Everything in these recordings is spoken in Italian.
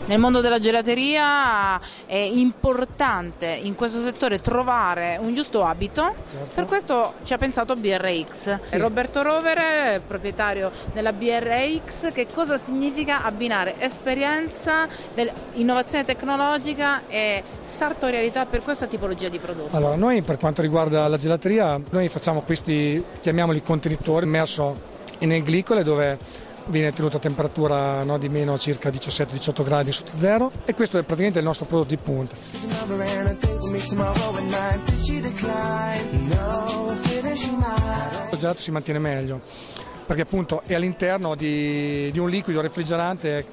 Nel mondo della gelateria è importante in questo settore trovare un giusto abito, certo. Per questo ci ha pensato BRX. Sì. Roberto Rovere, proprietario della BRX, che cosa significa abbinare esperienza, innovazione tecnologica e sartorialità per questa tipologia di prodotti? Allora, noi per quanto riguarda la gelateria, noi facciamo questi, chiamiamoli contenitori, immerso in glicole dove viene tenuto a temperatura di meno circa 17-18 gradi sotto zero, e questo è praticamente il nostro prodotto di punta. Il gelato si mantiene meglio perché appunto è all'interno di un liquido refrigerante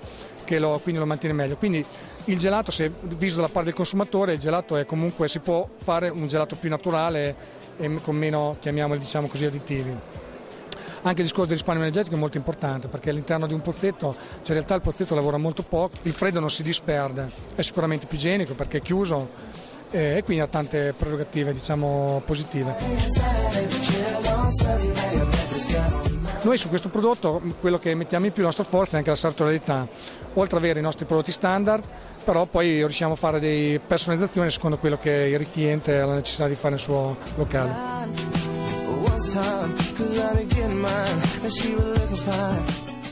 che quindi lo mantiene meglio. Quindi il gelato, se visto dalla parte del consumatore, il gelato è comunque, si può fare un gelato più naturale e con meno, chiamiamoli diciamo così, additivi. Anche il discorso del risparmio energetico è molto importante perché all'interno di un pozzetto, in realtà il pozzetto lavora molto poco, il freddo non si disperde, è sicuramente più igienico perché è chiuso e quindi ha tante prerogative diciamo positive. Noi su questo prodotto quello che mettiamo in più la nostra forza è anche la sartorialità, oltre ad avere i nostri prodotti standard, però poi riusciamo a fare delle personalizzazioni secondo quello che il cliente ha la necessità di fare nel suo locale.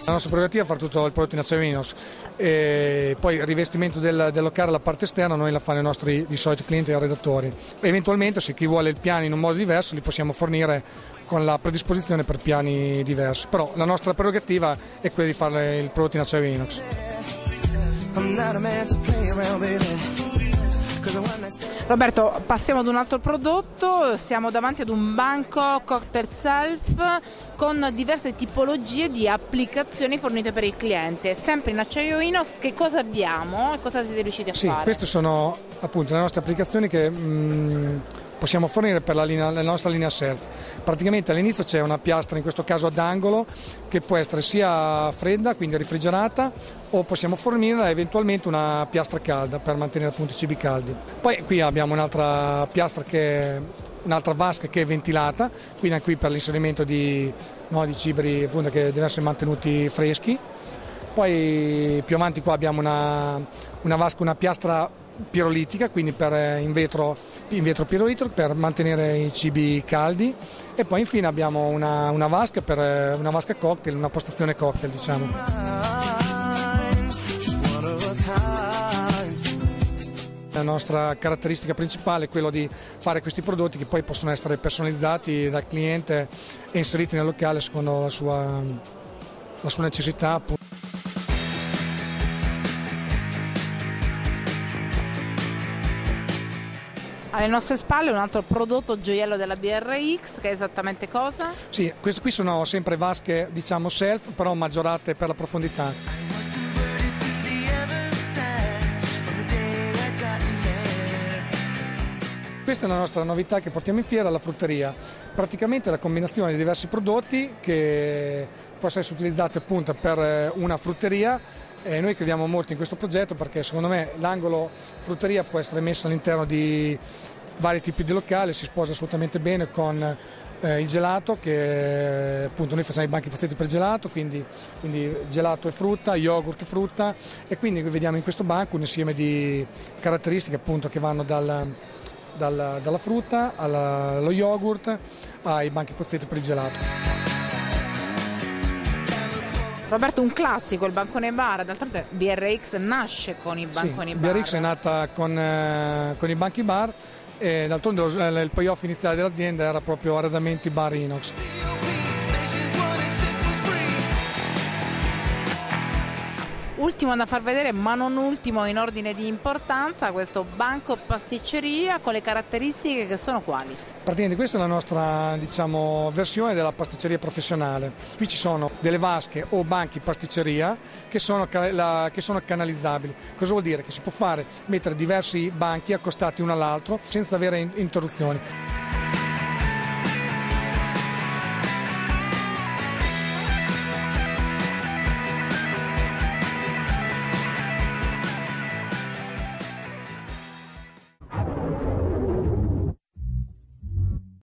La nostra prerogativa è fare tutto il prodotto in acciaio inox e poi il rivestimento del locale, la parte esterna, noi la fanno i nostri di solito clienti e redattori. Eventualmente se chi vuole il piano in un modo diverso li possiamo fornire con la predisposizione per piani diversi, però la nostra prerogativa è quella di fare il prodotto in acciaio inox. Roberto, passiamo ad un altro prodotto, siamo davanti ad un banco cocktail self con diverse tipologie di applicazioni fornite per il cliente, sempre in acciaio inox. Che cosa abbiamo e cosa siete riusciti a fare? Sì, queste sono appunto le nostre applicazioni che possiamo fornire per la nostra linea self. Praticamente all'inizio c'è una piastra, in questo caso ad angolo, che può essere sia fredda, quindi refrigerata, o possiamo fornirla eventualmente una piastra calda per mantenere appunto i cibi caldi. Poi qui abbiamo un'altra piastra un'altra vasca che è ventilata, quindi anche qui per l'inserimento di cibi appunto che devono essere mantenuti freschi. Poi più avanti qua abbiamo una vasca, una piastra pirolitica, quindi in vetro pirolitico per mantenere i cibi caldi, e poi infine abbiamo una vasca una vasca cocktail, una postazione cocktail diciamo. La nostra caratteristica principale è quella di fare questi prodotti che poi possono essere personalizzati dal cliente e inseriti nel locale secondo la sua necessità. Alle nostre spalle un altro prodotto gioiello della BRX, che è esattamente cosa? Sì, queste qui sono sempre vasche diciamo self, però maggiorate per la profondità. Questa è la nostra novità che portiamo in fiera, la frutteria. Praticamente la combinazione di diversi prodotti che possono essere utilizzati appunto per una frutteria. E noi crediamo molto in questo progetto perché secondo me l'angolo frutteria può essere messo all'interno di vari tipi di locali, si sposa assolutamente bene con il gelato, che appunto noi facciamo i banchi pastiti per gelato, quindi gelato e frutta, yogurt e frutta, e quindi vediamo in questo banco un insieme di caratteristiche appunto che vanno dalla frutta allo yogurt ai banchi pastiti per il gelato. Roberto, un classico, il bancone bar, d'altronde BRX nasce con i banconi bar. BRX è nata con i banchi bar e d'altronde il payoff iniziale dell'azienda era proprio arredamenti bar inox. Ultimo da far vedere, ma non ultimo in ordine di importanza, questo banco pasticceria con le caratteristiche che sono quali? Praticamente questa è la nostra versione della pasticceria professionale. Qui ci sono delle vasche o banchi pasticceria che sono canalizzabili. Cosa vuol dire? Che si può mettere diversi banchi accostati uno all'altro senza avere interruzioni.